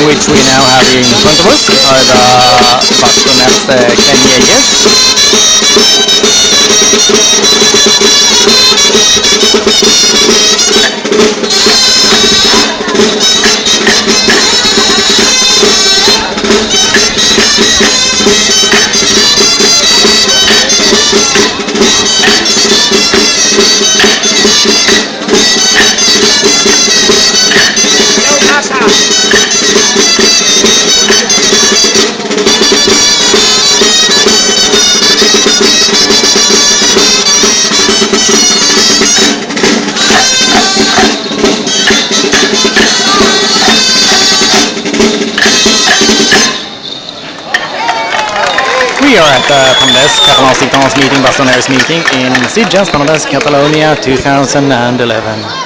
meeting which we now have in front of us are the Bastoners Kenyeges. We are at the Pendes Catalan Citans meeting, Bastoners meeting in Sitges, Pendes, Catalonia 2011.